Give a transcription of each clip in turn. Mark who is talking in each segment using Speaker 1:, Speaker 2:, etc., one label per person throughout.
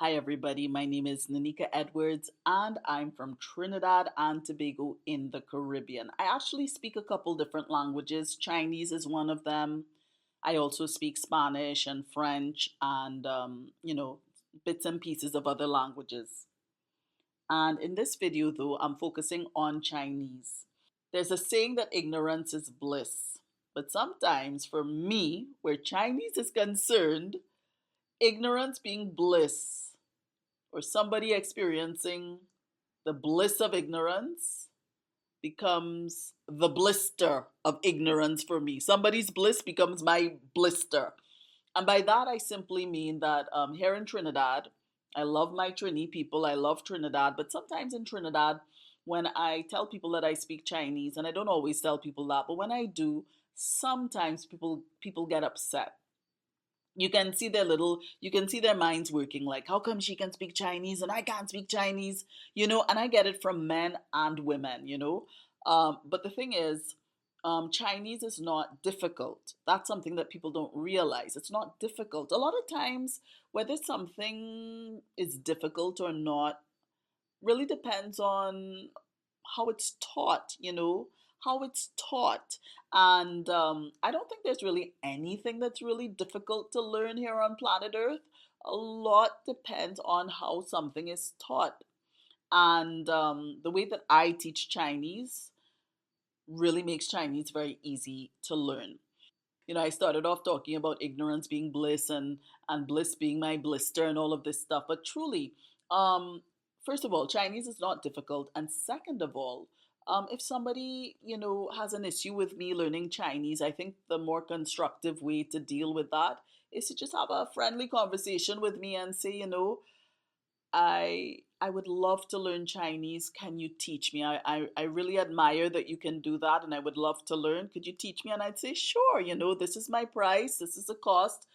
Speaker 1: Hi, everybody. My name is Nanika Edwards, and I'm from Trinidad and Tobago in the Caribbean. I actually speak a couple different languages. Chinese is one of them. I also speak Spanish and French and, bits and pieces of other languages. And in this video, though, I'm focusing on Chinese. There's a saying that ignorance is bliss. But sometimes, for me, where Chinese is concerned, ignorance being bliss or somebody experiencing the bliss of ignorance becomes the blister of ignorance for me. Somebody's bliss becomes my blister. And by that, I simply mean that here in Trinidad, I love my Trini people. I love Trinidad. But sometimes in Trinidad, when I tell people that I speak Chinese, and I don't always tell people that, but when I do, sometimes people get upset. You can see their minds working, like, how come she can speak Chinese and I can't speak Chinese, and I get it from men and women. But the thing is, Chinese is not difficult. That's something that people don't realize. It's not difficult a lot of times. Whether something is difficult or not really depends on how it's taught, how it's taught. And I don't think there's really anything that's really difficult to learn here on planet Earth. A lot depends on how something is taught. And the way that I teach Chinese really makes Chinese very easy to learn. I started off talking about ignorance being bliss and bliss being my blister and all of this stuff. But truly, um, first of all, Chinese is not difficult, and second of all, if somebody has an issue with me learning Chinese, I think the more constructive way to deal with that is to just have a friendly conversation with me and say, I would love to learn Chinese. Can you teach me? I really admire that you can do that, and I would love to learn. Could you teach me? And I'd say, sure, this is my price, this is the cost,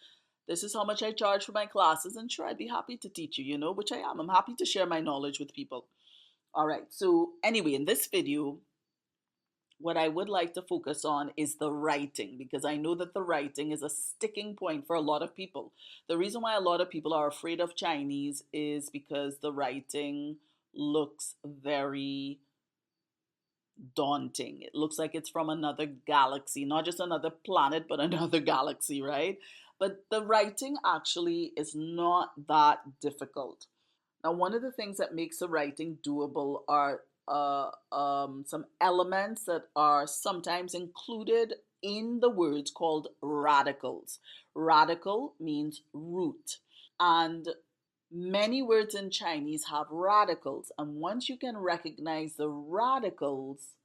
Speaker 1: this is how much I charge for my classes, and sure, I'd be happy to teach you, which I am. I'm happy to share my knowledge with people. All right, so anyway, in this video, what I would like to focus on is the writing, because I know that the writing is a sticking point for a lot of people. The reason why a lot of people are afraid of Chinese is because the writing looks very daunting. It looks like it's from another galaxy, not just another planet, but another galaxy, right? But the writing actually is not that difficult. Now, one of the things that makes the writing doable are some elements that are sometimes included in the words called radicals. Radical means root. And many words in Chinese have radicals. And once you can recognize the radicals,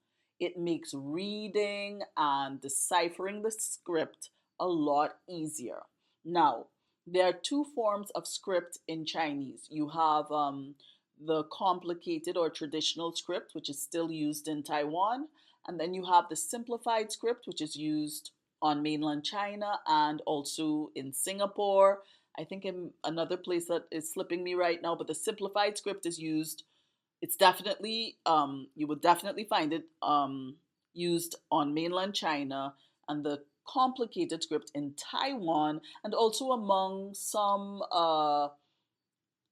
Speaker 1: it makes reading and deciphering the script a lot easier. Now, there are two forms of script in Chinese. You have the complicated or traditional script, which is still used in Taiwan, and then you have the simplified script, which is used on mainland China and also in Singapore. I think in another place that is slipping me right now, but the simplified script is used. It's definitely, you would definitely find it used on mainland China, and the complicated script in Taiwan, and also among some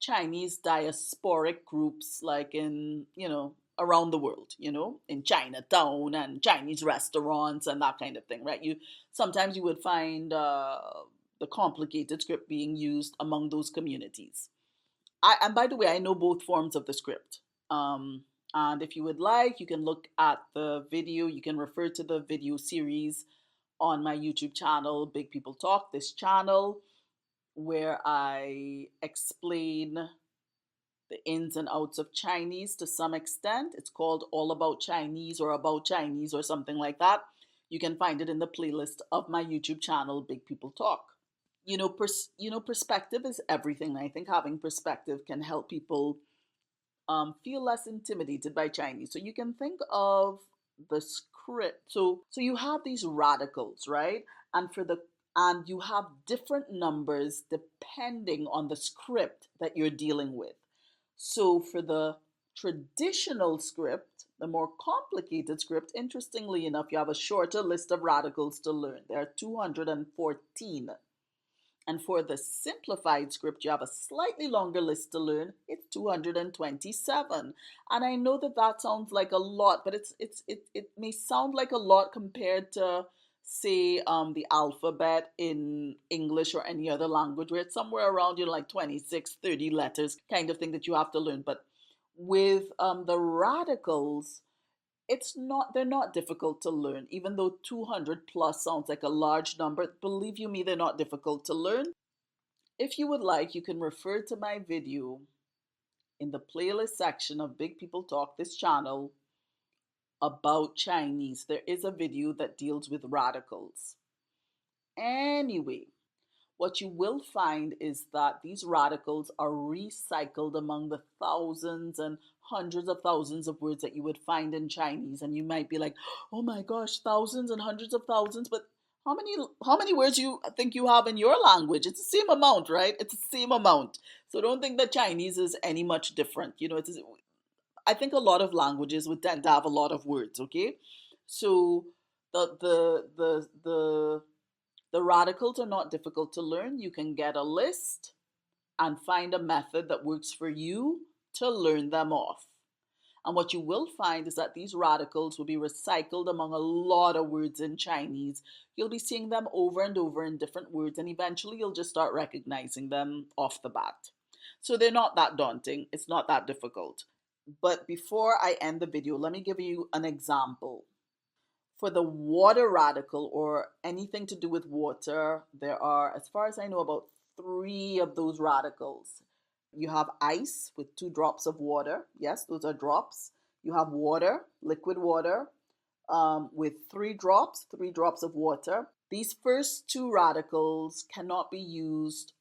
Speaker 1: Chinese diasporic groups, like in, around the world, in Chinatown and Chinese restaurants and that kind of thing, right? Sometimes you would find the complicated script being used among those communities. And by the way, I know both forms of the script. Um, and if you would like, you can look at the video. You can refer to the video series on my YouTube channel, Big People Talk, this channel, where I explain the ins and outs of Chinese to some extent. It's called All About Chinese or About Chinese or something like that. You can find it in the playlist of my YouTube channel, Big People Talk. Perspective is everything. I think having perspective can help people feel less intimidated by Chinese. So you can think of the script. So you have these radicals, right? And for the and you have different numbers depending on the script that you're dealing with. So for the traditional script, the more complicated script, interestingly enough, you have a shorter list of radicals to learn. There are 214. And for the simplified script, you have a slightly longer list to learn. It's 227. And I know that that sounds like a lot, but it may sound like a lot compared to, say, the alphabet in English or any other language, where it's somewhere around, like 26, 30 letters kind of thing that you have to learn. But with the radicals, they're not difficult to learn. Even though 200 plus sounds like a large number, believe you me, they're not difficult to learn. If you would like, you can refer to my video in the playlist section of Big People Talk, this channel, about Chinese. There is a video that deals with radicals. Anyway, what you will find is that these radicals are recycled among the thousands and hundreds of thousands of words that you would find in Chinese. And you might be like, oh my gosh, thousands and hundreds of thousands, but how many words you think you have in your language? It's the same amount, right? It's the same amount. So don't think that Chinese is any much different. I think a lot of languages would tend to have a lot of words, okay? So the radicals are not difficult to learn. You can get a list and find a method that works for you to learn them off. And what you will find is that these radicals will be recycled among a lot of words in Chinese. You'll be seeing them over and over in different words, and eventually you'll just start recognizing them off the bat. So they're not that daunting. It's not that difficult. But before I end the video, let me give you an example. For the water radical, or anything to do with water, there are, as far as I know, about 3 of those radicals. You have ice with 2 drops of water. Yes, those are drops. You have water, liquid water, with 3 drops of water. These first 2 radicals cannot be used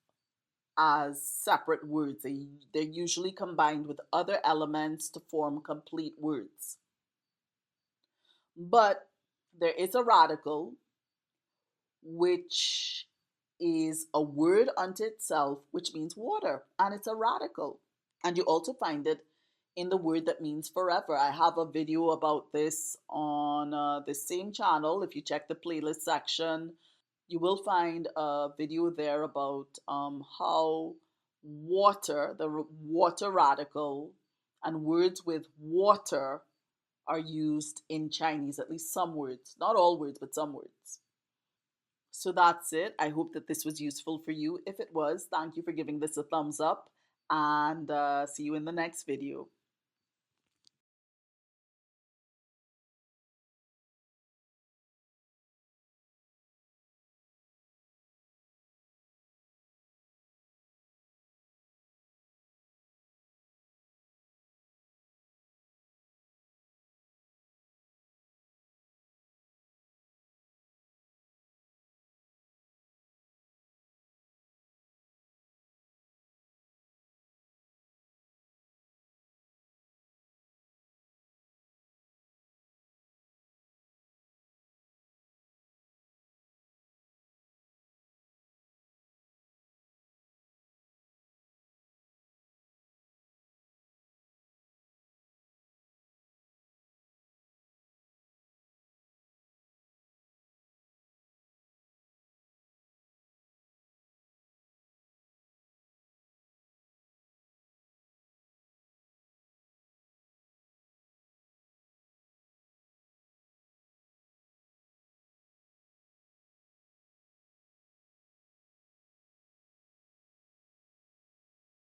Speaker 1: as separate words. They're usually combined with other elements to form complete words. But there is a radical which is a word unto itself, which means water, and it's a radical. And you also find it in the word that means forever. I have a video about this on the same channel. If you check the playlist section, you will find a video there about how water, the water radical, and words with water are used in Chinese, at least some words, not all words, but some words. So that's it. I hope that this was useful for you. If it was, thank you for giving this a thumbs up, and see you in the next video.